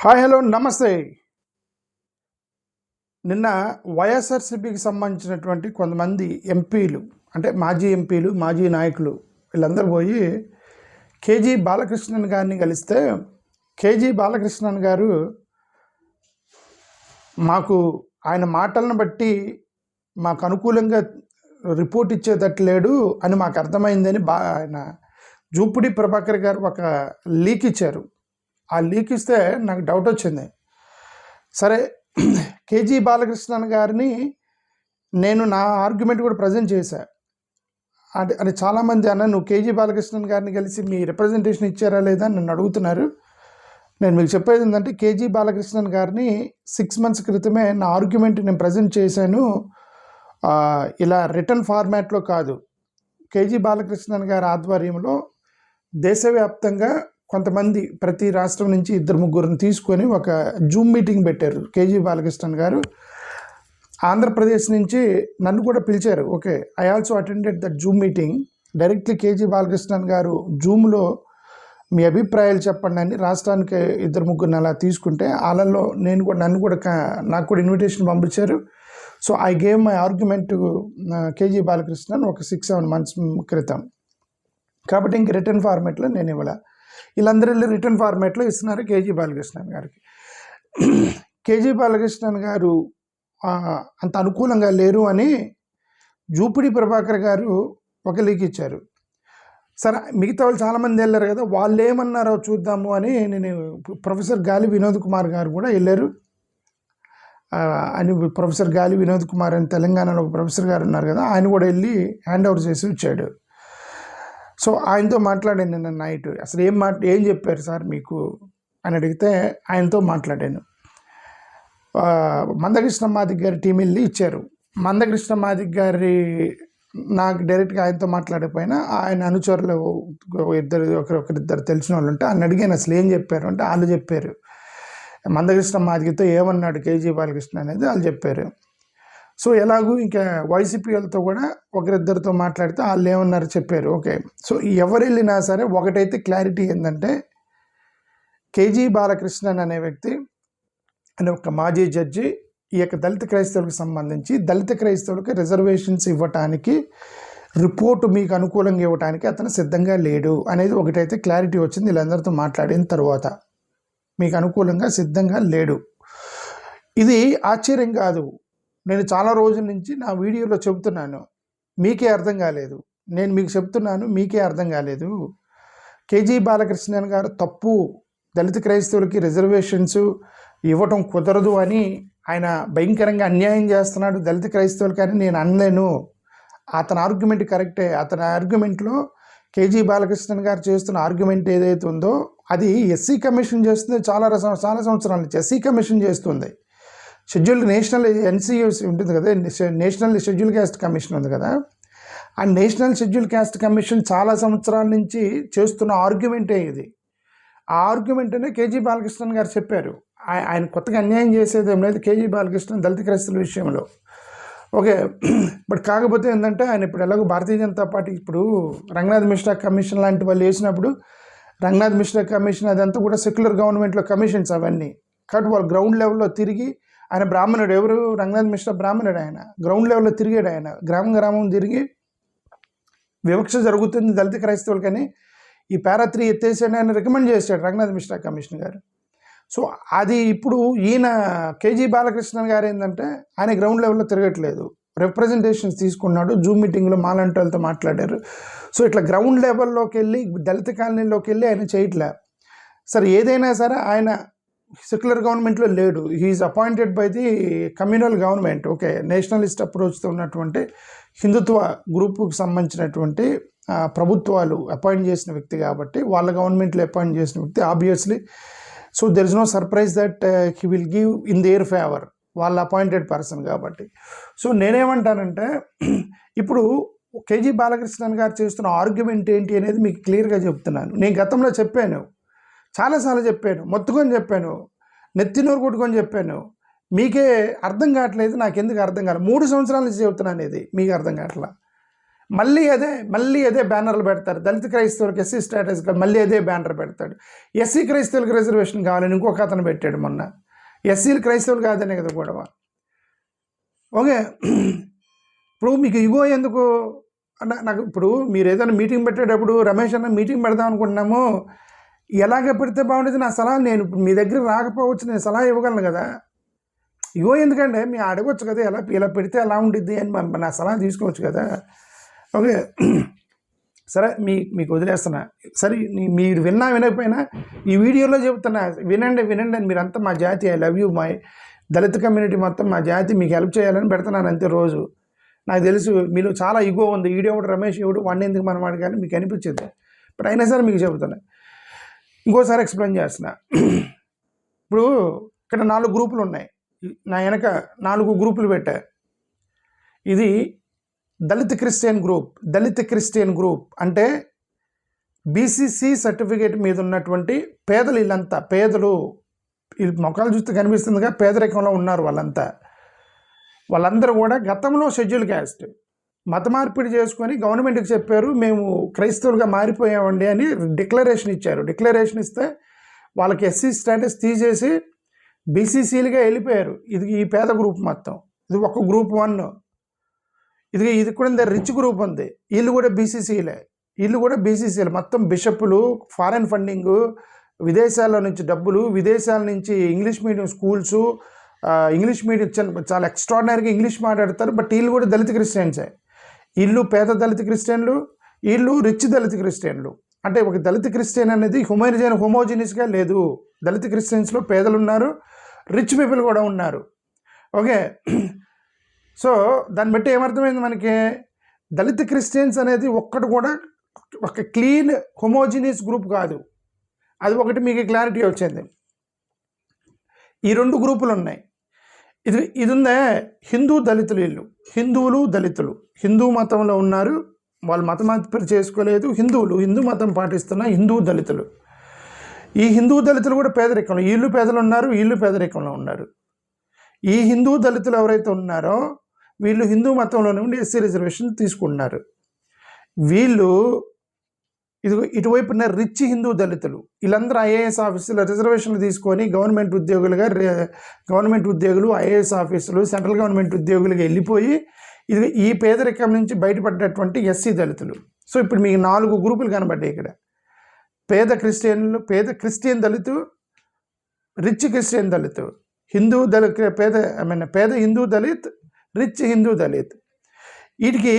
Hi hello నమస్తే. నిన్న వైఎస్ఆర్సీపీకి సంబంధించినటువంటి కొంతమంది ఎంపీలు, అంటే మాజీ ఎంపీలు, మాజీ నాయకులు వీళ్ళందరూ పోయి కేజీ బాలకృష్ణన్ గారిని కలిస్తే కేజీ బాలకృష్ణన్ గారు మాకు ఆయన మాటలను బట్టి మాకు అనుకూలంగా రిపోర్ట్ ఇచ్చేటట్లేడు అని మాకు అర్థమైందని ఆయన జూపుడి ప్రభాకర్ గారు ఒక లీక్ ఇచ్చారు. ఆ లీక్ ఇస్తే నాకు డౌట్ వచ్చింది. సరే, కేజీ బాలకృష్ణన్ గారిని నేను నా ఆర్గ్యుమెంట్ కూడా ప్రజెంట్ చేశాను. అంటే చాలామంది అన్న నువ్వు కేజీ బాలకృష్ణన్ గారిని కలిసి మీ రిప్రజెంటేషన్ ఇచ్చారా లేదా అని నన్ను అడుగుతున్నారు. నేను మీకు చెప్పేది ఏంటంటే కేజీ బాలకృష్ణన్ గారిని 6 months క్రితమే నా ఆర్గ్యుమెంట్ నేను ప్రజెంట్ చేశాను. ఇలా రిటర్న్ ఫార్మాట్లో కాదు. కేజీ బాలకృష్ణన్ గారి ఆధ్వర్యంలో దేశవ్యాప్తంగా కొంతమంది ప్రతి రాష్ట్రం నుంచి 2-3 తీసుకొని ఒక జూమ్ మీటింగ్ పెట్టారు. కేజీ బాలకృష్ణన్ గారు ఆంధ్రప్రదేశ్ నుంచి నన్ను కూడా పిలిచారు. Okay, I also attended that Zoom meeting. Directly KG Balakrishnan గారు జూమ్లో మీ అభిప్రాయాలు చెప్పండి అని రాష్ట్రానికి 2-3 అలా తీసుకుంటే వాళ్ళల్లో నన్ను కూడా నాకు కూడా ఇన్విటేషన్ పంపించారు. So I gave my argument KG Balakrishnan ఒక 6-7 months క్రితం. కాబట్టి ఇంక రిటర్న్ ఫార్మాట్లో నేను ఇవ్వాల. వీళ్ళందరూ రిటర్న్ ఫార్మాట్లో ఇస్తున్నారు కేజీ బాలకృష్ణన్ గారికి. కేజీ బాలకృష్ణన్ గారు అంత అనుకూలంగా లేరు అని జూపుడి ప్రభాకర్ గారు ఒక లీక్ ఇచ్చారు. సరే, మిగతా వాళ్ళు చాలామంది వెళ్ళారు కదా, వాళ్ళు ఏమన్నారో చూద్దాము అని నేను ప్రొఫెసర్ గాలి వినోద్ కుమార్ గారు కూడా వెళ్ళారు. అని ప్రొఫెసర్ గాలి వినోద్ కుమార్ అని తెలంగాణలో ఒక ప్రొఫెసర్ గారు ఉన్నారు కదా, ఆయన కూడా వెళ్ళి హ్యాండ్ ఓవర్ చేసి వచ్చాడు. సో ఆయనతో మాట్లాడాను నిన్న నైట్. అసలు ఏం చెప్పారు సార్ మీకు అని అడిగితే ఆయనతో మాట్లాడాను. మందకృష్ణ మాదిక్ గారి టీం వెళ్ళి ఇచ్చారు. మందకృష్ణ మాదిక్ గారి నాకు డైరెక్ట్గా ఆయనతో మాట్లాడకపోయినా ఆయన అనుచరులు ఒకరిద్దరు తెలిసిన వాళ్ళు ఉంటే ఆయన అడిగాను అసలు ఏం చెప్పారు అంటే వాళ్ళు చెప్పారు. మందకృష్ణ మాదిగతో ఏమన్నాడు కేజీ బాలకృష్ణ అనేది వాళ్ళు చెప్పారు. సో ఎలాగూ ఇంకా వైసీపీ వాళ్ళతో కూడా ఒకరిద్దరితో మాట్లాడితే వాళ్ళు ఏమన్నారు చెప్పారు. ఓకే, సో ఎవరు వెళ్ళినా సరే ఒకటైతే క్లారిటీ ఏంటంటే కేజీ బాలకృష్ణన్ అనే వ్యక్తి అనే ఒక మాజీ జడ్జి ఈ యొక్క దళిత క్రైస్తవులకు సంబంధించి దళిత క్రైస్తవులకు రిజర్వేషన్స్ ఇవ్వటానికి రిపోర్టు మీకు అనుకూలంగా ఇవ్వటానికి అతను సిద్ధంగా లేడు అనేది ఒకటైతే క్లారిటీ వచ్చింది వీళ్ళందరితో మాట్లాడిన తర్వాత. మీకు అనుకూలంగా సిద్ధంగా లేడు. ఇది ఆశ్చర్యం కాదు. నేను చాలా రోజుల నుంచి నా వీడియోలో చెబుతున్నాను, మీకే అర్థం కాలేదు. నేను మీకు చెప్తున్నాను, మీకే అర్థం కాలేదు. కేజీ బాలకృష్ణన్ గారు తప్పు, దళిత క్రైస్తవులకి రిజర్వేషన్స్ ఇవ్వటం కుదరదు అని ఆయన భయంకరంగా అన్యాయం చేస్తున్నాడు దళిత క్రైస్తవులకి అని నేను అనలేను. అతని ఆర్గ్యుమెంట్ కరెక్టే. అతని ఆర్గ్యుమెంట్లో కేజీ బాలకృష్ణన్ గారు చేస్తున్న ఆర్గ్యుమెంట్ ఏదైతే ఉందో అది ఎస్సీ కమిషన్ చేస్తుంది. చాలా సంవత్సరాల నుంచి ఎస్సీ కమిషన్ చేస్తుంది. షెడ్యూల్డ్ నేషనల్ ఎన్సీయూసీ ఉంటుంది కదా, నేషనల్ షెడ్యూల్ క్యాస్ట్ కమిషన్ ఉంది కదా, ఆ నేషనల్ షెడ్యూల్ క్యాస్ట్ కమిషన్ చాలా సంవత్సరాల నుంచి చేస్తున్న ఆర్గ్యుమెంటే ఇది. ఆ ఆర్గ్యుమెంట్నే కేజీ బాలకృష్ణన్ గారు చెప్పారు. ఆయన కొత్తగా అన్యాయం చేసేది ఏం లేదు కేజీ బాలకృష్ణన్ దళిత క్రైస్తవుల విషయంలో. ఓకే, బట్ కాకపోతే ఏంటంటే ఆయన ఇప్పుడు ఎలాగో భారతీయ జనతా పార్టీ ఇప్పుడు రంగనాథ్ మిశ్రా కమిషన్ లాంటి వాళ్ళు వేసినప్పుడు రంగనాథ్ మిశ్రా కమిషన్ అదంతా కూడా సెక్యులర్ గవర్నమెంట్లో కమిషన్స్ అవన్నీ. కాబట్టి వాళ్ళు గ్రౌండ్ లెవెల్లో తిరిగి ఆయన బ్రాహ్మణుడు, ఎవరు రంగనాథ్ మిశ్రా బ్రాహ్మణుడు, ఆయన గ్రౌండ్ లెవెల్లో తిరిగాడు. ఆయన గ్రామం తిరిగి వివక్ష జరుగుతుంది దళిత క్రైస్తవులకని ఈ పారా 3 ఎత్తేసాడు ఆయన రికమెండ్ చేశాడు రంగనాథ్ మిశ్రా కమిషన్ గారు. సో అది ఇప్పుడు ఈయన కేజీ బాలకృష్ణన్ గారు ఏంటంటే ఆయన గ్రౌండ్ లెవెల్లో తిరగట్లేదు, రిప్రజెంటేషన్స్ తీసుకున్నాడు. జూమ్ మీటింగ్లో మాలాంటి వాళ్ళతో మాట్లాడారు. సో ఇట్లా గ్రౌండ్ లెవెల్లోకి వెళ్ళి దళిత కాలనీలోకి వెళ్ళి ఆయన చేయట్లే. సరే, ఏదైనా సరే ఆయన సెక్యులర్ గవర్నమెంట్లో లేడు. He is appointed by the communal government. Okay, nationalist అప్రోచ్తో ఉన్నటువంటి హిందుత్వ గ్రూపుకి సంబంధించినటువంటి ప్రభుత్వాలు అపాయింట్ చేసిన వ్యక్తి కాబట్టి వాళ్ళ గవర్నమెంట్లో అపాయింట్ చేసిన వ్యక్తి obviously. So there is no surprise that he will give in their favour, వాళ్ళ అపాయింటెడ్ పర్సన్ కాబట్టి. సో నేనేమంటానంటే ఇప్పుడు కేజీ బాలకృష్ణన్ గారు చేస్తున్న ఆర్గ్యుమెంట్ ఏంటి అనేది మీకు క్లియర్గా చెప్తున్నాను. నేను గతంలో చెప్పాను, చాలాసార్లు చెప్పాను, మొత్తుకొని చెప్పాను, నెత్తినోరు కొట్టుకొని చెప్పాను. మీకే అర్థం కావట్లేదు, నాకు ఎందుకు అర్థం కాలేదు. 3 సంవత్సరాల నుంచి చెబుతున్నాను, ఇది మీకు అర్థం కావట్లా. మళ్ళీ అదే బ్యానర్లు పెడతారు. దళిత క్రైస్తవులకు ఎస్సీ స్టేటస్గా మళ్ళీ అదే బ్యానర్ పెడతాడు. ఎస్సీ క్రైస్తవులకు రిజర్వేషన్ కావాలని ఇంకొక అతను పెట్టాడు మొన్న. ఎస్సీలు క్రైస్తవులు కాదనే కదా గొడవ. ఓకే, ఇప్పుడు మీకు ఇగో ఎందుకు అంటే నాకు ఇప్పుడు మీరు ఏదైనా మీటింగ్ పెట్టేటప్పుడు రమేష్ అన్న మీటింగ్ పెడదాం అనుకుంటున్నాము, ఎలాగ పెడితే బాగుంటుంది నా సలహా, నేను మీ దగ్గర రాకపోవచ్చు, నేను సలహా ఇవ్వగలను కదా. ఇగో ఎందుకంటే మీరు అడగవచ్చు కదా, ఇలా పెడితే ఎలా ఉంటుంది అని నా సలహా తీసుకోవచ్చు కదా. ఓకే, సరే మీకు వదిలేస్తున్నా. సరే మీరు వినకపోయినా ఈ వీడియోలో చెబుతున్నా, వినండి అని. మీరంతా మా జాతి, ఐ లవ్ యూ, మై దళిత కమ్యూనిటీ మొత్తం మా జాతి, మీకు హెల్ప్ చేయాలని పెడుతున్నాను అంతే. రోజు నాకు తెలుసు మీలో చాలా ఇగో ఉంది, ఈడేవుడు రమేష్ ఎవడు వాడిని ఎందుకు మనం కానీ మీకు అనిపించింది. బట్ అయినా సరే మీకు చెబుతున్నా, ఇంకోసారి ఎక్స్ప్లెయిన్ చేస్తున్నా. ఇప్పుడు ఇక్కడ 4 గ్రూపులు ఉన్నాయి, నా వెనక 4 గ్రూపులు పెట్టా. ఇది దళిత క్రిస్టియన్ గ్రూప్ అంటే బీసీసీ సర్టిఫికేట్ మీద ఉన్నటువంటి పేదలు. వీళ్ళంతా పేదలు, వీళ్ళు మొక్కలు చూస్తే కనిపిస్తుందిగా, పేదరికంలో ఉన్నారు వాళ్ళందరూ కూడా గతంలో షెడ్యూల్ క్యాస్ట్ మత మార్పిడి చేసుకొని గవర్నమెంట్కి చెప్పారు మేము క్రైస్తవులుగా మారిపోయామండి అని డిక్లరేషన్ ఇచ్చారు. డిక్లరేషన్ ఇస్తే వాళ్ళకి ఎస్సీ స్టేటస్ తీసేసి బీసీసీలుగా వెళ్ళిపోయారు. ఈ పేద గ్రూప్ మొత్తం, ఇది ఒక గ్రూప్ 1. ఇది కూడా రిచ్ గ్రూప్ ఉంది, వీళ్ళు కూడా బీసీసీలే. మొత్తం బిషప్పులు, ఫారెన్ ఫండింగు, విదేశాల నుంచి డబ్బులు, విదేశాల నుంచి English medium schools, English medium చాలా ఎక్స్ట్రాడినరీగా ఇంగ్లీష్ మాట్లాడతారు. బట్ వీళ్ళు కూడా దళిత క్రిస్టియన్సే. వీళ్ళు పేద దళిత క్రిస్టియన్లు, వీళ్ళు రిచ్ దళిత క్రిస్టియన్లు. అంటే ఒక దళిత క్రిస్టియన్ అనేది హోమోజినియస్గా లేదు. దళిత క్రిస్టియన్స్లో పేదలు ఉన్నారు, రిచ్ పీపుల్ కూడా ఉన్నారు. ఓకే, సో దాన్ని బట్టి ఏమర్థమైంది మనకి, దళిత క్రిస్టియన్స్ అనేది ఒక్కటి కూడా ఒక క్లీన్ హోమోజినియస్ గ్రూప్ కాదు. అది ఒకటి మీకు క్లారిటీ వచ్చింది. ఈ 2 గ్రూపులు ఉన్నాయి. ఇది ఉందే హిందూ దళితులు. వీళ్ళు దళితులు హిందూ మతంలో ఉన్నారు, వాళ్ళు మత మార్పిడి చేసుకోలేదు, హిందూ మతం పాటిస్తున్న హిందూ దళితులు. ఈ హిందూ దళితులు కూడా పేదరికంలో, వీళ్ళు పేదలు ఉన్నారు, వీళ్ళు పేదరికంలో ఉన్నారు. ఈ హిందూ దళితులు ఎవరైతే ఉన్నారో వీళ్ళు హిందూ మతంలో ఉండి ఎస్సీ రిజర్వేషన్ తీసుకుంటున్నారు. వీళ్ళు ఇటువైపు ఉన్న రిచ్ హిందూ దళితులు, వీళ్ళందరూ ఐఏఎస్ ఆఫీసులు రిజర్వేషన్లు తీసుకొని గవర్నమెంట్ ఉద్యోగులు, ఐఏఎస్ ఆఫీసులు, సెంట్రల్ గవర్నమెంట్ ఉద్యోగులుగా వెళ్ళిపోయి ఈ పేదరికం నుంచి బయటపడ్డటువంటి ఎస్సీ దళితులు. సో ఇప్పుడు మీకు 4 గ్రూపులు కనబడ్డాయి ఇక్కడ. పేద క్రిస్టియన్ దళితు, రిచ్ క్రిస్టియన్ దళితు, పేద హిందూ దళిత్, రిచ్ హిందూ దళిత్. వీటికి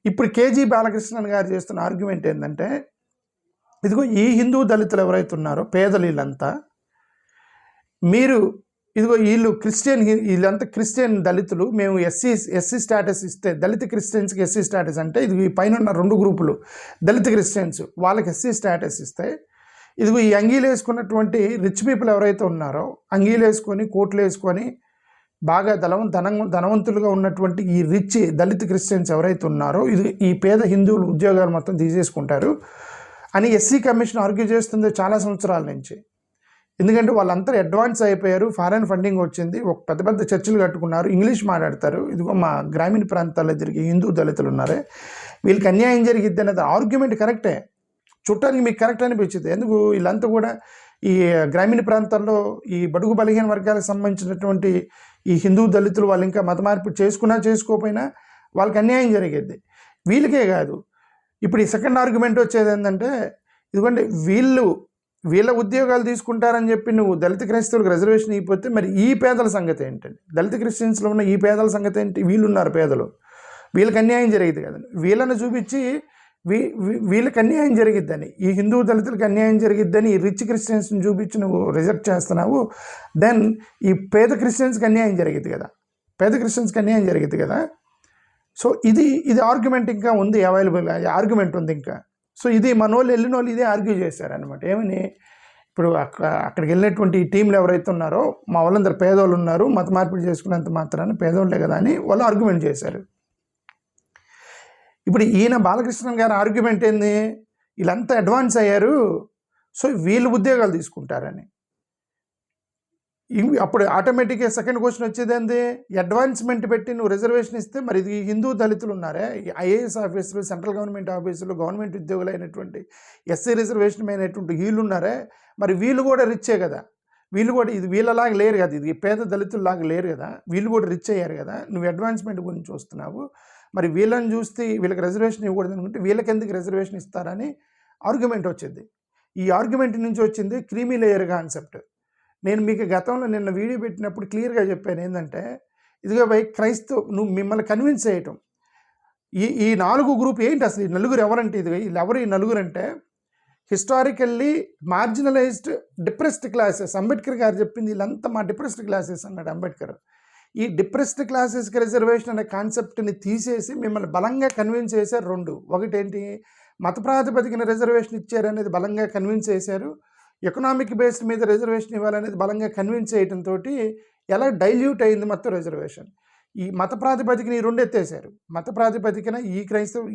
ఇప్పుడు కేజీ బాలకృష్ణన్ గారు చేస్తున్న ఆర్గ్యుమెంట్ ఏంటంటే, ఈ హిందూ దళితులు ఎవరైతే ఉన్నారో పేదలు వీళ్ళంతా, వీళ్ళంతా క్రిస్టియన్ దళితులు, మేము ఎస్సీ స్టేటస్ ఇస్తే, దళిత క్రిస్టియన్స్కి ఎస్సీ స్టేటస్ అంటే ఈ పైన ఉన్న 2 గ్రూపులు దళిత క్రిస్టియన్స్, వాళ్ళకి ఎస్సీ స్టేటస్ ఇస్తే, ఈ అంగీలు వేసుకున్నటువంటి రిచ్ పీపుల్ ఎవరైతే ఉన్నారో, అంగీలు వేసుకొని కోట్లు వేసుకొని బాగా ధనవంతులుగా ఉన్నటువంటి ఈ రిచ్ దళిత క్రిస్టియన్స్ ఎవరైతే ఉన్నారో ఈ పేద హిందువులు ఉద్యోగాలు మొత్తం తీసేసుకుంటారు అని ఎస్సీ కమిషన్ ఆర్గ్యూ చేస్తుంది చాలా సంవత్సరాల నుంచి. ఎందుకంటే వాళ్ళంతా అడ్వాన్స్ అయిపోయారు, ఫారెన్ ఫండింగ్ వచ్చింది, ఒక పెద్ద చర్చిలు కట్టుకున్నారు, ఇంగ్లీష్ మాట్లాడతారు. మా గ్రామీణ ప్రాంతాల్లో జరిగే హిందూ దళితులు ఉన్నారే వీళ్ళకి అన్యాయం జరిగిద్ది అనేది ఆర్గ్యుమెంట్ కరెక్టే, చూడటానికి మీకు కరెక్ట్ అనిపించింది. ఎందుకు వీళ్ళంతా కూడా ఈ గ్రామీణ ప్రాంతాల్లో ఈ బడుగు బలహీన వర్గాలకు సంబంధించినటువంటి ఈ హిందూ దళితులు వాళ్ళు ఇంకా మత మార్పిడి చేసుకోకపోయినా వాళ్ళకి అన్యాయం జరిగేది. వీళ్ళకే కాదు, ఇప్పుడు ఈ సెకండ్ ఆర్గ్యుమెంట్ వచ్చేది ఏంటంటే, వీళ్ళ ఉద్యోగాలు తీసుకుంటారని చెప్పి నువ్వు దళిత క్రైస్తవులకు రిజర్వేషన్ ఇవ్వకపోతే మరి ఈ పేదల సంగతి ఏంటండి? దళిత క్రిస్టియన్స్లో ఉన్న ఈ పేదల సంగతి ఏంటి? వీళ్ళున్నారు పేదలు, వీళ్ళకి అన్యాయం జరిగింది కదండి. వీళ్ళని చూపించి వీళ్ళకి అన్యాయం జరిగిద్దని, ఈ హిందూ దళితులకు అన్యాయం జరిగిద్దని ఈ రిచ్ క్రిస్టియన్స్ని చూపించి నువ్వు రిజెక్ట్ చేస్తున్నావు. దెన్ ఈ పేద క్రిస్టియన్స్కి అన్యాయం జరిగింది కదా. సో ఇది ఆర్గ్యుమెంట్ ఇంకా ఉంది, అవైలబుల్ ఆర్గ్యుమెంట్ ఉంది ఇంకా. సో ఇది వెళ్ళిన వాళ్ళు ఇదే ఆర్గ్యూ చేశారనమాట. ఏమని, ఇప్పుడు అక్కడికి వెళ్ళినటువంటి ఈ టీంలు ఎవరైతే ఉన్నారో మా వాళ్ళందరూ పేదోళ్ళు ఉన్నారు, మత మార్పిడి చేసుకున్నంత మాత్రాన పేదోళ్ళే కదా అని వాళ్ళు ఆర్గ్యుమెంట్ చేశారు. ఇప్పుడు ఈయన బాలకృష్ణన్ గారి ఆర్గ్యుమెంట్ ఏంది, వీళ్ళంతా అడ్వాన్స్ అయ్యారు, సో వీళ్ళు ఉద్యోగాలు తీసుకుంటారని. అప్పుడు ఆటోమేటిక్గా సెకండ్ క్వశ్చన్ వచ్చేది ఏంది, అడ్వాన్స్మెంట్ పెట్టి నువ్వు రిజర్వేషన్ ఇస్తే మరి ఇది హిందూ దళితులు ఉన్నారే, ఐఏఎస్ ఆఫీసర్లు, సెంట్రల్ గవర్నమెంట్ ఆఫీసర్లు, గవర్నమెంట్ ఉద్యోగులు అయినటువంటి ఎస్సీ రిజర్వేషన్ అయినటువంటి వీళ్ళు ఉన్నారే, మరి వీళ్ళు కూడా రిచ్చే కదా, వీళ్ళు కూడా ఇది వీళ్ళలాగా లేరు కదా, ఇది పేద దళితుల్లాగా లేరు కదా, వీళ్ళు కూడా రిచ్ అయ్యారు కదా, నువ్వు అడ్వాన్స్మెంట్ గురించి చూస్తున్నావు, మరి వీళ్ళని చూస్తే వీళ్ళకి రిజర్వేషన్ ఇవ్వకూడదు అనుకుంటే వీళ్ళకి ఎందుకు రిజర్వేషన్ ఇస్తారని ఆర్గ్యుమెంట్ వచ్చింది. ఈ ఆర్గ్యుమెంట్ నుంచి వచ్చింది క్రీమీ లేయర్ కాన్సెప్ట్. నేను మీకు గతంలో నిన్న వీడియో పెట్టినప్పుడు క్లియర్గా చెప్పాను ఏంటంటే, ఇదిగో బై నువ్వు మిమ్మల్ని కన్విన్స్ చేయటం, ఈ 4 గ్రూప్ ఏంటి అసలు, ఈ నలుగురు ఎవరంటే, ఇది వీళ్ళు ఎవరు ఈ నలుగురు అంటే historically marginalised depressed classes. Ambedkar గారు చెప్పింది వీళ్ళంతా మా డిప్రెస్డ్ క్లాసెస్ అన్నాడు అంబేద్కర్. ఈ డిప్రెస్డ్ క్లాసెస్కి రిజర్వేషన్ అనే కాన్సెప్ట్ని తీసేసి మిమ్మల్ని బలంగా కన్విన్స్ చేశారు. 2 ఒకటేంటి, మత ప్రాతిపదికన రిజర్వేషన్ ఇచ్చారనేది బలంగా కన్విన్స్ చేశారు, ఎకనామిక్ బేస్డ్ మీద రిజర్వేషన్ ఇవ్వాలనేది బలంగా కన్విన్స్ చేయడంతో ఎలా డైల్యూట్ అయింది మొత్తం రిజర్వేషన్. ఈ మత ప్రాతిపదికన ఈ 2 ఎత్తేసారు. మత ప్రాతిపదికన ఈ క్రైస్తవు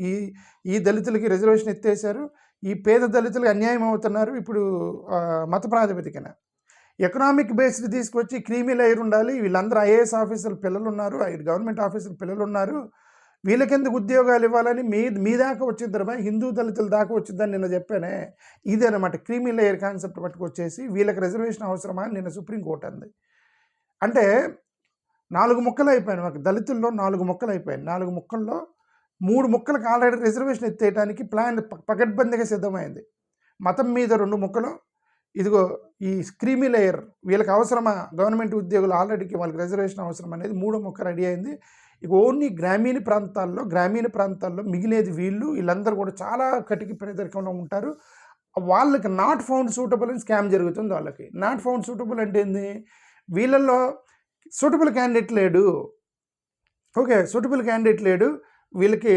ఈ దళితులకి రిజర్వేషన్ ఎత్తేసారు, ఈ పేద దళితులకు అన్యాయం అవుతున్నారు ఇప్పుడు మత ప్రాతిపదికన. ఎకనామిక్ బేస్డ్ తీసుకొచ్చి క్రీమీ లేయర్ ఉండాలి, వీళ్ళందరూ ఐఏఎస్ ఆఫీసర్ల పిల్లలు ఉన్నారు, గవర్నమెంట్ ఆఫీసర్ల పిల్లలు ఉన్నారు, వీళ్ళకెందుకు ఉద్యోగాలు ఇవ్వాలని మీ దాకా వచ్చిద్దరమా, హిందూ దళితుల దాకా వచ్చిద్దని నిన్న చెప్పానే, ఇదేనమాట క్రీమీ లేయర్ కాన్సెప్ట్ పట్టుకొచ్చేసి వీళ్ళకి రిజర్వేషన్ అవసరమా అని నిన్న సుప్రీంకోర్టు అంది. అంటే 4 ముక్కలు అయిపోయాయి, మాకు దళితుల్లో 4 ముక్కలు అయిపోయాయి. 4 ముక్కల్లో 3 ముక్కలకు ఆల్రెడీ రిజర్వేషన్ ఎత్తేయడానికి ప్లాన్ పకడ్బందీగా సిద్ధమైంది. మతం మీద 2 ముక్కలు, ఇదిగో ఈ క్రీమీ లేయర్ వీళ్ళకి అవసరమా, గవర్నమెంట్ ఉద్యోగులు ఆల్రెడీకి వాళ్ళకి రిజర్వేషన్ అవసరం అనేది 3వ ముక్క రెడీ అయింది. ఇక ఓన్లీ గ్రామీణ ప్రాంతాల్లో మిగిలేది వీళ్ళందరూ కూడా చాలా కటికి పేదరికంలో ఉంటారు, వాళ్ళకి నాట్ ఫౌండ్ సూటబుల్ అని స్కామ్ జరుగుతుంది. వాళ్ళకి నాట్ ఫౌండ్ సూటబుల్ అంటే ఏంది, వీళ్ళల్లో సూటబుల్ క్యాండిడేట్ లేడు, ఓకే సూటబుల్ క్యాండిడేట్ లేడు, వీళ్ళకి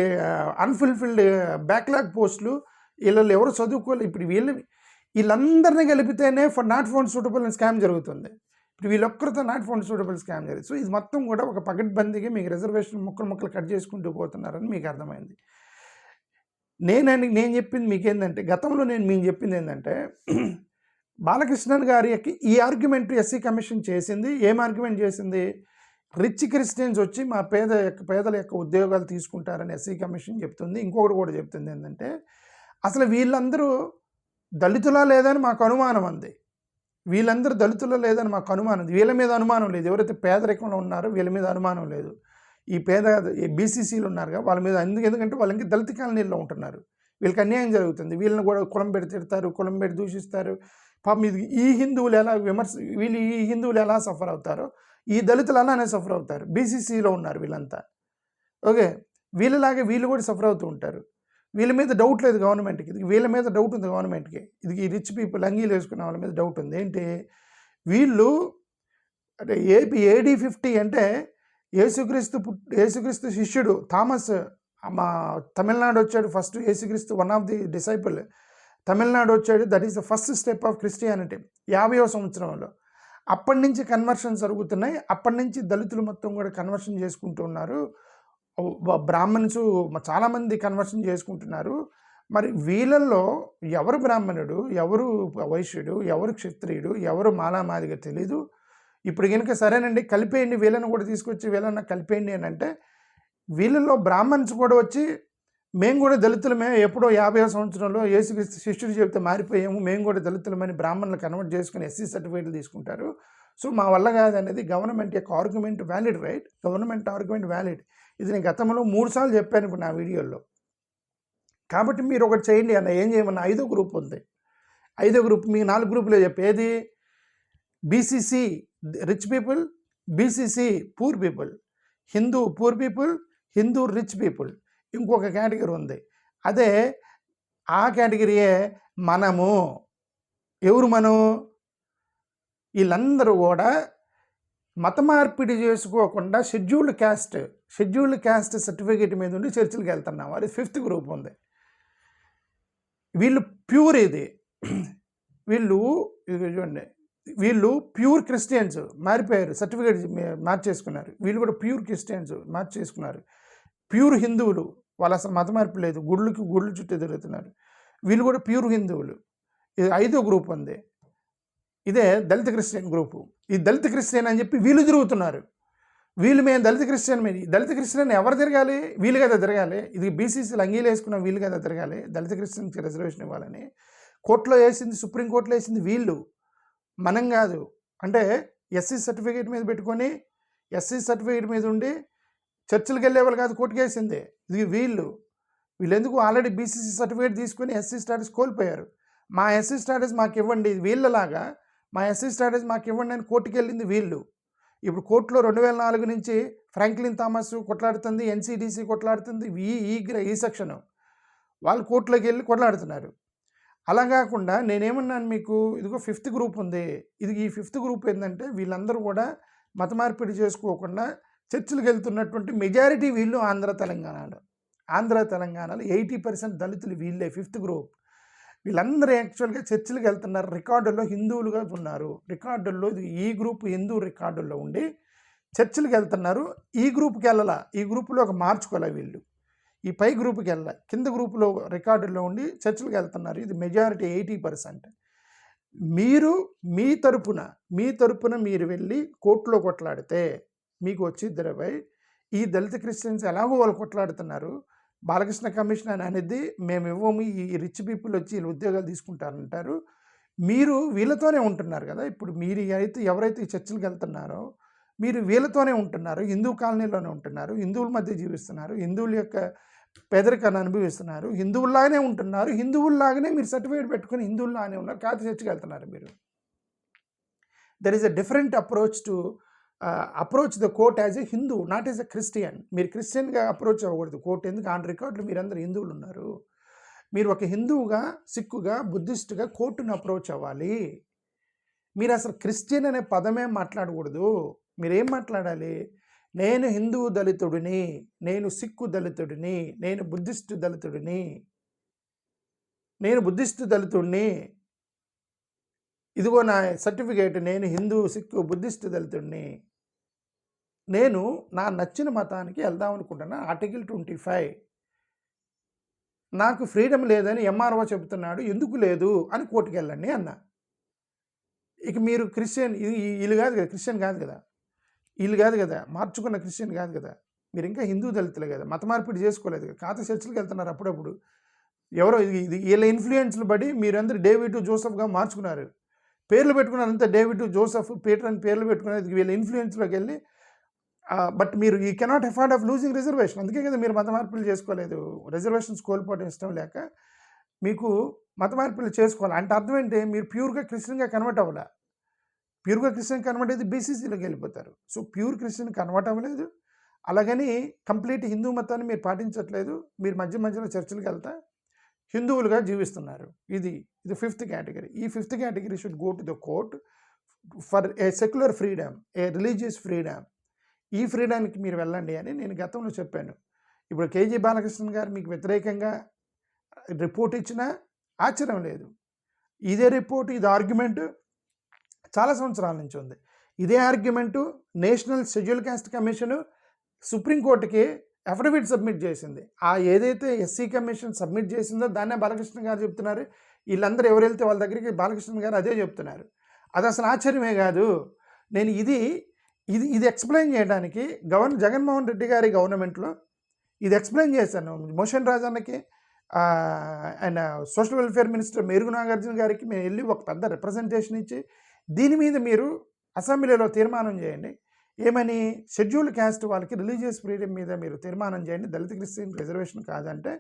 అన్ఫుల్ఫిల్డ్ బ్యాక్లాగ్ పోస్టులు, వీళ్ళల్లో ఎవరు చదువుకోలేదు. ఇప్పుడు వీళ్ళందరినీ కలిపితేనే నాట్ ఫౌండ్ సూటబుల్ అని స్కామ్ జరుగుతుంది. ఇప్పుడు వీళ్ళొక్కరితో నాట్ ఫౌండ్ సూటబుల్ స్కామ్ జరుగుతుంది. సో ఇది మొత్తం కూడా ఒక పకడ్బందీగా మీకు రిజర్వేషన్ ముక్కలు కట్ చేసుకుంటూ పోతున్నారని మీకు అర్థమైంది. నేను చెప్పింది మీకేంటంటే, గతంలో నేను మీకు చెప్పింది ఏంటంటే, బాలకృష్ణన్ గారి ఈ ఆర్గ్యుమెంట్ ఎస్సీ కమిషన్ చేసింది. ఏం ఆర్గ్యుమెంట్ చేసింది, రిచ్ క్రిస్టియన్స్ వచ్చి మా పేదల యొక్క ఉద్యోగాలు తీసుకుంటారని ఎస్సీ కమిషన్ చెప్తుంది. ఇంకొకటి కూడా చెప్తుంది ఏంటంటే, అసలు వీళ్ళందరూ దళితులా లేదని మాకు అనుమానం అంది. వీళ్ళందరూ దళితులా లేదని మాకు అనుమానం, వీళ్ళ మీద అనుమానం లేదు, ఎవరైతే పేదరికంలో ఉన్నారో వీళ్ళ మీద అనుమానం లేదు. ఈ బీసీసీలు ఉన్నారుగా వాళ్ళ మీద ఎందుకంటే వాళ్ళకి దళిత కాలనీల్లో ఉంటున్నారు, వీళ్ళకి అన్యాయం జరుగుతుంది, వీళ్ళని కూడా కులం పెట్టి తిడతారు, కులం పెట్టి దూషిస్తారు. పాపం ఈ హిందువులు ఎలా ఈ హిందువులు ఎలా సఫర్ అవుతారో ఈ దళితులు అలానే సఫర్ అవుతారు. బీసీసీలో ఉన్నారు వీళ్ళంతా, ఓకే వీళ్ళలాగే వీళ్ళు కూడా సఫర్ అవుతూ ఉంటారు. వీళ్ళ మీద డౌట్ లేదు గవర్నమెంట్కి, వీళ్ళ మీద డౌట్ ఉంది గవర్నమెంట్కి. ఈ రిచ్ పీపుల్ అంగీలు వేసుకున్న వాళ్ళ మీద డౌట్ ఉంది. ఏంటి వీళ్ళు అంటే AD 50 అంటే యేసుక్రీస్తు శిష్యుడు థామస్ మా తమిళనాడు వచ్చాడు ఫస్ట్. యేసుక్రీస్తు one of the disciple Tamil Nadu వచ్చాడు. That is the first step of Christianity 50వ సంవత్సరంలో. అప్పటి నుంచి కన్వర్షన్ జరుగుతున్నాయి. అప్పటి నుంచి దళితులు మొత్తం కూడా కన్వర్షన్ చేసుకుంటూ ఉన్నారు. బ్రాహ్మణ్స్ చాలామంది కన్వర్షన్ చేసుకుంటున్నారు. మరి వీళ్ళల్లో ఎవరు బ్రాహ్మణుడు, ఎవరు వైశ్యుడు, ఎవరు క్షత్రియుడు, ఎవరు మాలామాదిగా తెలీదు. ఇప్పుడు కనుక సరేనండి కలిపేయండి, వీళ్ళని కూడా తీసుకొచ్చి వీళ్ళన్నా కలిపేయండి అని అంటే, వీళ్ళల్లో బ్రాహ్మణ్స్ కూడా వచ్చి మేము కూడా దళితులమే, ఎప్పుడో 50వ సంవత్సరంలో యేసుక్రీస్తు శిష్యుడు చెబితే మారిపోయాము, మేము కూడా దళితులమని బ్రాహ్మణులు కన్వర్ట్ చేసుకుని ఎస్సీ సర్టిఫికేట్లు తీసుకుంటారు. సో మా వల్ల కాదనేది గవర్నమెంట్ యొక్క argument valid, right? Government argument valid. ఇది నేను గతంలో 3 సార్లు చెప్పాను ఇప్పుడు నా వీడియోలో. కాబట్టి మీరు ఒకటి చేయండి అన్న, ఏం చేయమన్నా 5వ గ్రూప్ ఉంది. 5వ గ్రూప్ మీ 4 గ్రూపులే చెప్పేది, BCC rich people, BCC poor people, Hindu poor people, Hindu rich people, ఇంకొక కేటగిరీ ఉంది. అదే ఆ కేటగిరీయే మనము. ఎవరు మనం? వీళ్ళందరూ కూడా మత మార్పిడి చేసుకోకుండా షెడ్యూల్డ్ క్యాస్ట్ సర్టిఫికేట్ మీద ఉండి చర్చిలకు వెళ్తున్నాం. అది 5th గ్రూప్ ఉంది. వీళ్ళు ప్యూర్, ఇది చూడండి, వీళ్ళు ప్యూర్ క్రిస్టియన్స్ మారిపోయారు, సర్టిఫికేట్ మార్చేసుకున్నారు. వీళ్ళు కూడా ప్యూర్ క్రిస్టియన్స్ మార్చేసుకున్నారు. ప్యూర్ హిందువులు, వాళ్ళు అసలు మత మార్పు లేదు, గుళ్ళు చుట్టూ తిరుగుతున్నారు. వీళ్ళు కూడా ప్యూర్ హిందువులు. ఇది 5వ గ్రూప్ ఉంది. ఇదే దళిత క్రిస్టియన్ గ్రూపు. ఈ దళిత క్రిస్టియన్ అని చెప్పి వీళ్ళు తిరుగుతున్నారు. వీళ్ళు మేము దళిత క్రిస్టియన్ మీద, దళిత క్రిస్టియన్ ఎవరు తిరగాలి? వీళ్ళు కదా తిరగాలి. ఇది బీసీసీలు అంగీలు వేసుకున్న వీళ్ళు కదా తిరగాలి దళిత క్రిస్టియన్కి రిజర్వేషన్ ఇవ్వాలని. కోర్టులో వేసింది, సుప్రీంకోర్టులో వేసింది వీళ్ళు, మనం కాదు. అంటే ఎస్సీ సర్టిఫికేట్ మీద పెట్టుకొని, ఎస్సీ సర్టిఫికేట్ మీద ఉండి చర్చలకు వెళ్ళేవాళ్ళు కాదు, కోర్టుకు వేసిందే ఇది వీళ్ళు. వీళ్ళెందుకు ఆల్రెడీ బీసీసీ సర్టిఫికేట్ తీసుకొని ఎస్సీ స్టాటస్ కోల్పోయారు. మా ఎస్సీ స్టాటస్ మాకు ఇవ్వండి, వీళ్ళలాగా మా ఎస్సీ స్టాటస్ మాకు ఇవ్వండి అని కోర్టుకు వెళ్ళింది వీళ్ళు. ఇప్పుడు కోర్టులో 2004 నుంచి ఫ్రాంక్లిన్ థామస్ కొట్లాడుతుంది, ఎన్సీడీసీ కొట్లాడుతుంది, ఈ సెక్షను వాళ్ళు కోర్టులోకి వెళ్ళి కొట్లాడుతున్నారు. అలా కాకుండా నేనేమన్నాను మీకు, ఇదిగో 5th గ్రూప్ ఉంది, ఈ 5th గ్రూప్ ఏంటంటే వీళ్ళందరూ కూడా మత మార్పిడి చేసుకోకుండా చర్చిలకు వెళ్తున్నటువంటి మెజారిటీ వీళ్ళు ఆంధ్ర తెలంగాణలో 80% దళితులు వీళ్ళే 5th గ్రూప్. వీళ్ళందరూ యాక్చువల్గా చర్చిలకు వెళ్తున్నారు, రికార్డుల్లో హిందువులుగా ఉన్నారు, రికార్డుల్లో ఈ గ్రూప్ హిందూ రికార్డుల్లో ఉండి చర్చిలకు వెళ్తున్నారు. ఈ గ్రూప్కి వెళ్ళాల, ఈ గ్రూపులో ఒక మార్చుకోలే వీళ్ళు, ఈ పై గ్రూప్కి వెళ్ళాలి, కింద గ్రూపులో రికార్డుల్లో ఉండి చర్చిలకు వెళ్తున్నారు. ఇది మెజారిటీ 80%. మీరు మీ తరపున మీరు వెళ్ళి కోర్టులో కొట్లాడితే మీకు వచ్చి ఈ దళిత క్రిస్టియన్స్ ఎలాగో వాళ్ళు కొట్లాడుతున్నారు. బాలకృష్ణ కమిషన్ అని అనేది మేము ఇవ్వము, ఈ రిచ్ పీపుల్ వచ్చి వీళ్ళు ఉద్యోగాలు తీసుకుంటారంటారు. మీరు వీళ్ళతోనే ఉంటున్నారు కదా. ఇప్పుడు మీరు ఎవరైతే ఈ చర్చిలకు వెళ్తున్నారో మీరు వీళ్ళతోనే ఉంటున్నారు, హిందూ కాలనీలోనే ఉంటున్నారు, హిందువుల మధ్య జీవిస్తున్నారు, హిందువుల యొక్క పేదరికాన్ని అనుభవిస్తున్నారు, హిందువుల్లాగానే ఉంటున్నారు, హిందువుల్లాగానే మీరు సర్టిఫికేట్ పెట్టుకుని హిందువుల్లాగానే ఉన్నారు, కాదు చర్చికి వెళ్తున్నారు మీరు. There is a different approach the court as a Hindu, not as a Christian. మీరు క్రిస్టియన్గా అప్రోచ్ అవ్వకూడదు కోర్టు, ఎందుకు ఆన్ రికార్డులు మీరందరూ హిందువులు ఉన్నారు. మీరు ఒక హిందువుగా, సిక్కుగా, బుద్ధిస్టుగా కోర్టును అప్రోచ్ అవ్వాలి. మీరు అసలు క్రిస్టియన్ అనే పదమే మాట్లాడకూడదు. మీరేం మాట్లాడాలి? నేను హిందూ దళితుడిని, నేను సిక్కు దళితుడిని, నేను బుద్ధిస్టు దళితుడిని, ఇదిగో నా సర్టిఫికేట్, నేను హిందూ, సిక్కు, బుద్ధిస్టు దళితుడిని, నేను నా నచ్చిన మతానికి వెళ్దాం అనుకుంటున్నా, ఆర్టికల్ 25, నాకు ఫ్రీడమ్ లేదని ఎంఆర్ఓ చెబుతున్నాడు, ఎందుకు లేదు అని కోర్టుకు వెళ్ళండి అన్న. ఇక మీరు క్రిస్టియన్, వీళ్ళు కాదు కదా, క్రిస్టియన్ కాదు కదా, వీళ్ళు కాదు కదా, మార్చుకున్న క్రిస్టియన్ కాదు కదా, మీరు ఇంకా హిందూ దళితులే కదా, మత మార్పిడి చేసుకోలేదు కదా, ఖాతా చర్చలకు వెళ్తున్నారు అప్పుడప్పుడు. ఎవరో ఇది వీళ్ళ ఇన్ఫ్లుయెన్స్లు బడి మీరందరూ డేవిడ్ జోసెఫ్గా మార్చుకున్నారు, పేర్లు పెట్టుకున్నారు అంతా, డేవిడ్ జోసెఫ్ పీటర్ అని పేర్లు పెట్టుకున్నారు వీళ్ళ ఇన్ఫ్లుయెన్స్లోకి వెళ్ళి. బట్ మీరు ఈ cannot afford of losing reservation, అందుకే కదా మీరు మత మార్పులు చేసుకోలేదు, రిజర్వేషన్స్ కోల్పోవడం ఇష్టం లేక మీకు మత మార్పులు చేసుకోవాలి. అంటే అర్థం ఏంటి, మీరు ప్యూర్గా క్రిస్టియన్గా కన్వర్ట్ అవ్వలే. ప్యూర్గా క్రిస్టియన్ కన్వర్ట్ అయితే బీసీసీలోకి వెళ్ళిపోతారు. సో ప్యూర్ క్రిస్టియన్ కన్వర్ట్ అవ్వలేదు, అలాగని కంప్లీట్ హిందూ మతాన్ని మీరు పాటించట్లేదు, మీరు మధ్యలో చర్చిలకు వెళ్తా హిందువులుగా జీవిస్తున్నారు. ఇది 5th కేటగిరీ. ఈ 5th category should go to the court for a secular freedom, A religious freedom. ఈ ఫ్రీడమ్కి మీరు వెళ్ళండి అని నేను గతంలో చెప్పాను. ఇప్పుడు కేజీ బాలకృష్ణ గారు మీకు వ్యతిరేకంగా రిపోర్ట్ ఇచ్చినా ఆశ్చర్యం లేదు. ఇదే రిపోర్ట్, ఇది ఆర్గ్యుమెంట్ చాలా సంవత్సరాల నుంచి ఉంది. ఇదే argument national schedule caste commission సుప్రీంకోర్టుకి అఫిడవిట్ సబ్మిట్ చేసింది. ఏదైతే ఎస్సీ కమిషన్ సబ్మిట్ చేసిందో దాన్నే బాలకృష్ణ గారు చెప్తున్నారు. వీళ్ళందరూ ఎవరు వెళ్తే వాళ్ళ దగ్గరికి బాలకృష్ణ గారు అదే చెప్తున్నారు. అది అసలు ఆశ్చర్యమే కాదు. నేను ఇది ఎక్స్ప్లెయిన్ చేయడానికి జగన్మోహన్ రెడ్డి గారి గవర్నమెంట్లో ఇది ఎక్స్ప్లెయిన్ చేశాను. మోషన్ రాజన్నకి and social welfare minister Merugu Nagarjuna గారికి మేము వెళ్ళి ఒక పెద్ద రిప్రజెంటేషన్ ఇచ్చి దీని మీద మీరు అసెంబ్లీలో తీర్మానం చేయండి, ఏమని, షెడ్యూల్డ్ క్యాస్ట్ వాళ్ళకి రిలీజియస్ ఫ్రీడమ్ మీద మీరు తీర్మానం చేయండి, దళిత క్రిస్టియన్ రిజర్వేషన్ కాదంటే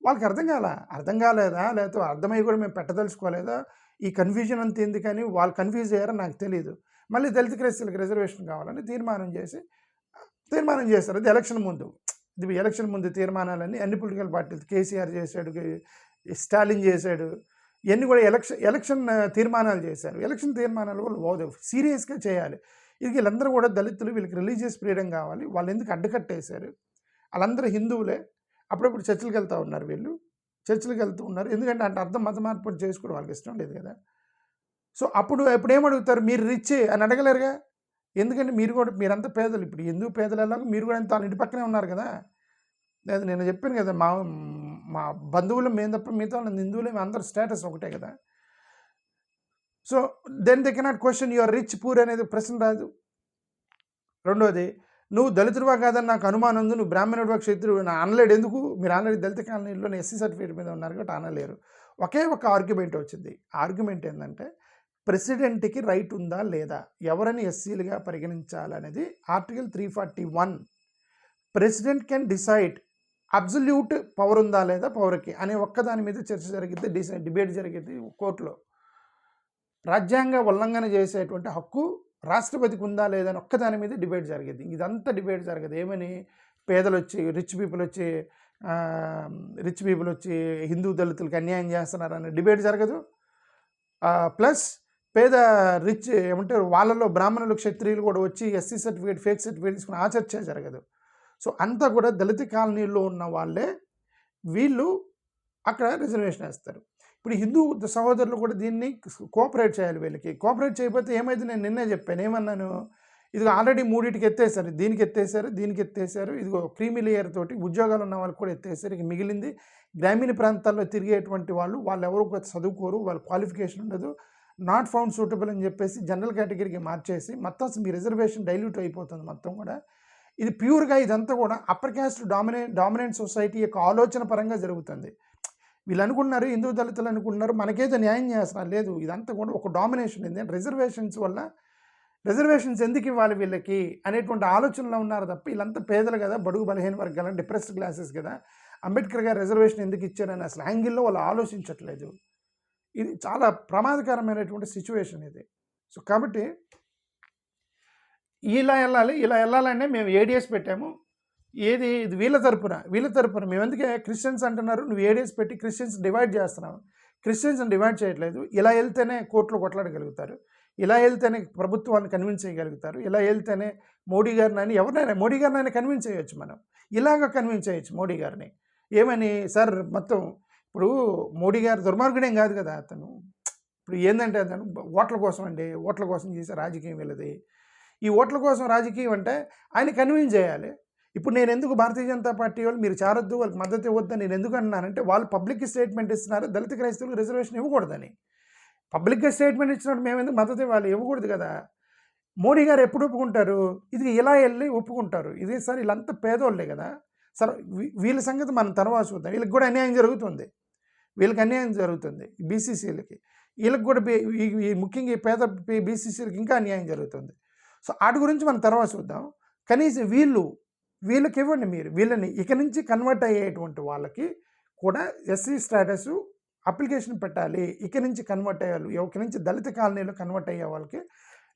వాళ్ళకి అర్థం కాలేదా, లేకపోతే అర్థమై కూడా మేము పెట్టదలుచుకోలేదా, ఈ కన్ఫ్యూజన్ అంత ఎందుకని వాళ్ళు కన్ఫ్యూజ్ అయ్యారో నాకు తెలియదు. మళ్ళీ దళిత క్రిస్టియన్కి రిజర్వేషన్ కావాలని తీర్మానం చేశారు. అది ఎలక్షన్ ముందు తీర్మానాలన్నీ అన్ని పొలిటికల్ పార్టీలు, కేసీఆర్ చేశాడు, స్టాలిన్ చేశాడు, ఇవన్నీ కూడా ఎలక్షన్ తీర్మానాలు చేశారు. ఎలక్షన్ తీర్మానాలు వాళ్ళు సీరియస్గా చేయాలి. ఇది వీళ్ళందరూ కూడా దళితులు, వీళ్ళకి రిలీజియస్ ఫ్రీడమ్ కావాలి, వాళ్ళు ఎందుకు అడ్డుకట్టేశారు, వాళ్ళందరూ హిందువులే, అప్పుడప్పుడు చర్చిలకు వెళ్తూ ఉన్నారు, ఎందుకంటే అంటే అర్థం మత మార్పు చేసుకోవడం వాళ్ళకి ఇష్టం లేదు కదా. సో అప్పుడు ఏమడుగుతారు, మీరు రిచ్ అని అడగలేరుగా, ఎందుకంటే మీరంతా పేదలు. ఇప్పుడు ఎందుకు పేదలు ఎలాగో మీరు కూడా అంత ఇంటి పక్కనే ఉన్నారు కదా. లేదు నేను చెప్పాను కదా, మా బంధువులు మేము తప్ప మిగతా వాళ్ళ హిందువులు అందరూ స్టేటస్ ఒకటే కదా. So then they cannot question your rich poor అనేది ప్రశ్న రాదు. రెండోది, నువ్వు దళితుడివా కాదని నాకు అనుమానం ఉంది, నువ్వు బ్రాహ్మణుడివా క్షత్రుడు అనలేడు. ఎందుకు? మీరు ఆల్రెడీ దళిత కాలనీలోనే ఎస్సీ సర్టిఫికేట్ మీద ఉన్నారు కాబట్టి అనలేరు. ఒకే ఒక ఆర్గ్యుమెంట్ వచ్చింది. ఆర్గ్యుమెంట్ ఏంటంటే ప్రెసిడెంట్కి రైట్ ఉందా లేదా, ఎవరని ఎస్సీలుగా పరిగణించాలనేది article 341. President can decide absolute power ఉందా లేదా పవర్కి అనే ఒక్కదాని మీద చర్చ జరిగిద్ది, డిబేట్ జరిగింది కోర్టులో. రాజ్యాంగ ఉల్లంఘన చేసేటువంటి హక్కు రాష్ట్రపతికి ఉందా లేదా అని ఒక్కదాని మీద డిబేట్ జరిగింది. ఇదంతా డిబేట్ జరగదు. ఏమని పేదలు వచ్చి రిచ్ పీపుల్ వచ్చి హిందూ దళితులకి అన్యాయం చేస్తున్నారని డిబేట్ జరగదు. ప్లస్ పేద రిచ్ ఏమంటారు వాళ్ళలో బ్రాహ్మణులు క్షత్రియులు కూడా వచ్చి ఎస్సీ సర్టిఫికేట్ ఫేక్ సర్టిఫికేట్ తీసుకుని ఆ చర్చ జరగదు. సో అంతా కూడా దళిత కాలనీలో ఉన్న వాళ్ళే వీళ్ళు అక్కడ రిజర్వేషన్ వేస్తారు. ఇప్పుడు హిందూ సహోదరులు కూడా దీన్ని కోఆపరేట్ చేయాలి. వీళ్ళకి కోఆపరేట్ చేయకపోతే ఏమైతే నేను నిన్నే చెప్పాను, ఏమన్నాను, ఇది ఆల్రెడీ మూడింటికి ఎత్తేసారు, దీనికి ఎత్తేసారు, ఇదిగో క్రీమీ లేయర్ తోటి ఉద్యోగాలు ఉన్న వాళ్ళకి కూడా ఎత్తేసారు. ఇక మిగిలింది గ్రామీణ ప్రాంతాల్లో తిరిగేటువంటి వాళ్ళు ఎవరు చదువుకోరు, వాళ్ళ క్వాలిఫికేషన్ ఉండదు, నాట్ ఫౌండ్ సూటబుల్ అని చెప్పేసి జనరల్ కేటగిరీకి మార్చేసి మొత్తం మీ రిజర్వేషన్ డైల్యూట్ అయిపోతుంది మొత్తం కూడా. ఇది ప్యూర్గా ఇదంతా కూడా అప్పర్ క్యాస్ట్ డామినెంట్ సొసైటీ యొక్క ఆలోచన పరంగా జరుగుతుంది. వీళ్ళు అనుకుంటున్నారు, హిందూ దళితులు అనుకుంటున్నారు మనకేదో న్యాయం చేస్తున్నారు. లేదు, ఇదంతా కూడా ఒక డామినేషన్ ఉంది. రిజర్వేషన్స్ వల్ల రిజర్వేషన్స్ ఎందుకు ఇవ్వాలి వీళ్ళకి అనేటువంటి ఆలోచనలో ఉన్నారు తప్ప వీళ్ళంతా పేదలు కదా, బడుగు బలహీన వర్గాలు, డిప్రెస్డ్ క్లాసెస్ కదా, అంబేద్కర్ గారు రిజర్వేషన్ ఎందుకు ఇచ్చారని అసలు యాంగిల్లో వాళ్ళు ఆలోచించట్లేదు. ఇది చాలా ప్రమాదకరమైనటువంటి సిచ్యువేషన్ ఇది. సో కాబట్టి ఇలా వెళ్ళాలనే మేము ఏడిఎస్ పెట్టాము. ఇది వీళ్ళ తరపున మేము ఎందుకే క్రిస్టియన్స్ అంటున్నారు, నువ్వు ఏడిఎస్ పెట్టి క్రిస్టియన్స్ డివైడ్ చేస్తున్నావు. క్రిస్టియన్స్ని డివైడ్ చేయట్లేదు. ఇలా వెళ్తేనే కోర్టులో కొట్లాడగలుగుతారు, ఇలా వెళ్తేనే ప్రభుత్వాన్ని కన్విన్స్ చేయగలుగుతారు, ఇలా వెళ్తేనే మోడీ గారిని ఎవరినైనా కన్విన్స్ చేయొచ్చు. మనం ఇలాగ కన్విన్స్ చేయొచ్చు మోడీ గారిని. ఏమని, సార్ మొత్తం ఇప్పుడు మోడీ గారు దుర్మార్గుడేం కాదు కదా, అతను ఇప్పుడు ఏంటంటే అతను ఓట్ల కోసం చేసే రాజకీయం వీళ్ళది. ఈ ఓట్ల కోసం రాజకీయం అంటే ఆయన కన్విన్స్ చేయాలి. ఇప్పుడు నేను ఎందుకు భారతీయ జనతా పార్టీ వాళ్ళు మీరు చారొద్దు, వాళ్ళకి మద్దతు ఇవ్వద్దని నేను ఎందుకు అన్నానంటే, వాళ్ళు పబ్లిక్ స్టేట్మెంట్ ఇస్తున్నారు దళిత క్రైస్తవులకు రిజర్వేషన్ ఇవ్వకూడదని. పబ్లిక్గా స్టేట్మెంట్ ఇచ్చినప్పుడు మేము ఎందుకు మద్దతు ఇవ్వాలి? ఇవ్వకూడదు కదా. మోడీ గారు ఎప్పుడు ఒప్పుకుంటారు? ఇది ఇలా వెళ్ళి ఒప్పుకుంటారు. ఇదే సార్ వీళ్ళంతా పేదోళ్ళే కదా సార్. వీళ్ళ సంగతి మనం తర్వాత చూద్దాం. వీళ్ళకి కూడా అన్యాయం జరుగుతుంది, బీసీసీలకి, వీళ్ళకి కూడా ముఖ్యంగా ఈ పేద బీసీసీలకి ఇంకా అన్యాయం జరుగుతుంది. సో వాటి గురించి మనం తర్వాత చూద్దాం. కనీసం వీళ్ళకి ఇవ్వండి. మీరు వీళ్ళని ఇక నుంచి కన్వర్ట్ అయ్యేటువంటి వాళ్ళకి కూడా ఎస్సీ స్టేటస్ అప్లికేషన్ పెట్టాలి. ఇక నుంచి కన్వర్ట్ అయ్యాలి, ఇక నుంచి దళిత కాలనీలో కన్వర్ట్ అయ్యే వాళ్ళకి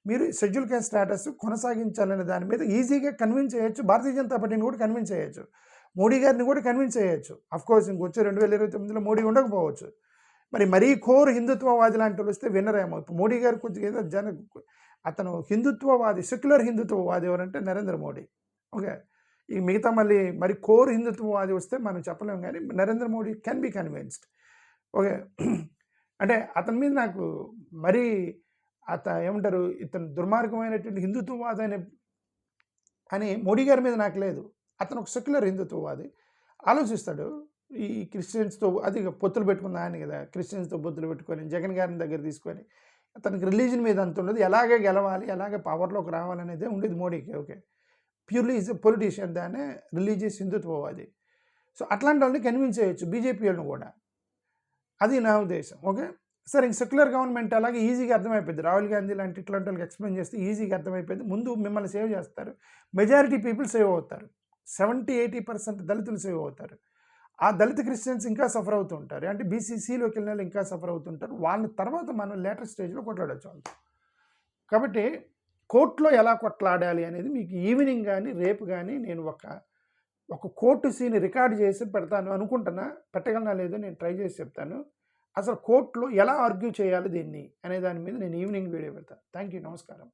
మీరు షెడ్యూల్ క్యాస్ట్ స్టేటస్ కొనసాగించాలనే దాని మీద ఈజీగా కన్విన్స్ చేయొచ్చు. భారతీయ జనతా పార్టీని కూడా కన్విన్స్ చేయొచ్చు, మోడీ గారిని కూడా కన్విన్స్ చేయొచ్చు. అఫ్కోర్స్ ఇంకొచ్చే 2029లో మోడీ ఉండకపోవచ్చు. మరీ కోర్ హిందుత్వవాది లాంటి వాళ్ళు వస్తే వినరేమో. ఇప్పుడు మోడీ గారు కొద్దిగా అతను హిందుత్వవాది, సెక్యులర్ హిందుత్వవాది ఎవరంటే నరేంద్ర మోడీ. ఓకే, ఈ మిగతా మరి కోర్ హిందుత్వవాది వస్తే మనం చెప్పలేము, కానీ Narendra Modi can be convinced. Okay, అంటే అతని మీద నాకు మరీ ఏమంటారు, ఇతను దుర్మార్గమైనటువంటి హిందుత్వవాది అని మోడీ గారి మీద నాకు లేదు. అతను ఒక సెక్యులర్ హిందుత్వవాది, ఆలోచిస్తాడు. ఈ క్రిస్టియన్స్తో అది పొత్తులు పెట్టుకున్న ఆయన కదా, క్రిస్టియన్స్తో పొత్తులు పెట్టుకొని జగన్ గారిని దగ్గర తీసుకొని అతనికి రిలీజన్ మీద అంత ఉండదు, ఎలాగే గెలవాలి, ఎలాగే పవర్లోకి రావాలనేదే ఉండేది మోడీకి. Okay, purely is a politician దానే రిలీజియస్ హిందుత్వవాది. సో అట్లాంటి వాళ్ళని కన్విన్స్ చేయొచ్చు, బీజేపీ వాళ్ళని కూడా. అది నా ఉద్దేశం. ఓకే, సరే, ఇంక సెక్యులర్ గవర్నమెంట్ అలాగే ఈజీగా అర్థమైపోయింది. రాహుల్ గాంధీ లాంటి ఇట్లాంటి వాళ్ళకి ఎక్స్ప్లెయిన్ చేస్తే ఈజీగా అర్థమైపోయింది. ముందు మిమ్మల్ని సేవ్ చేస్తారు, మెజారిటీ పీపుల్ సేవ్ అవుతారు, 70-80% దళితులు సేవ్ అవుతారు. ఆ దళిత క్రిస్టియన్స్ ఇంకా సఫర్ అవుతుంటారు, అంటే బీసీసీలోకి వెళ్ళిన వాళ్ళు ఇంకా సఫర్ అవుతుంటారు. వాళ్ళ తర్వాత మనం లేటర్ స్టేజ్లో కొట్లాడచ్చు వాళ్ళతో. కాబట్టి కోర్టులో ఎలా కొట్లాడాలి అనేది మీకు ఈవినింగ్ కానీ రేపు కానీ నేను ఒక కోర్టు సీన్ రికార్డ్ చేసి పెడతాను అనుకుంటున్నా. పెట్టగలనా లేదో నేను ట్రై చేసి చెప్తాను. అసలు కోర్టులో ఎలా ఆర్గ్యూ చేయాలి దీన్ని అనే దాని మీద నేను ఈవినింగ్ వీడియో పెడతాను. థ్యాంక్ యూ, నమస్కారం.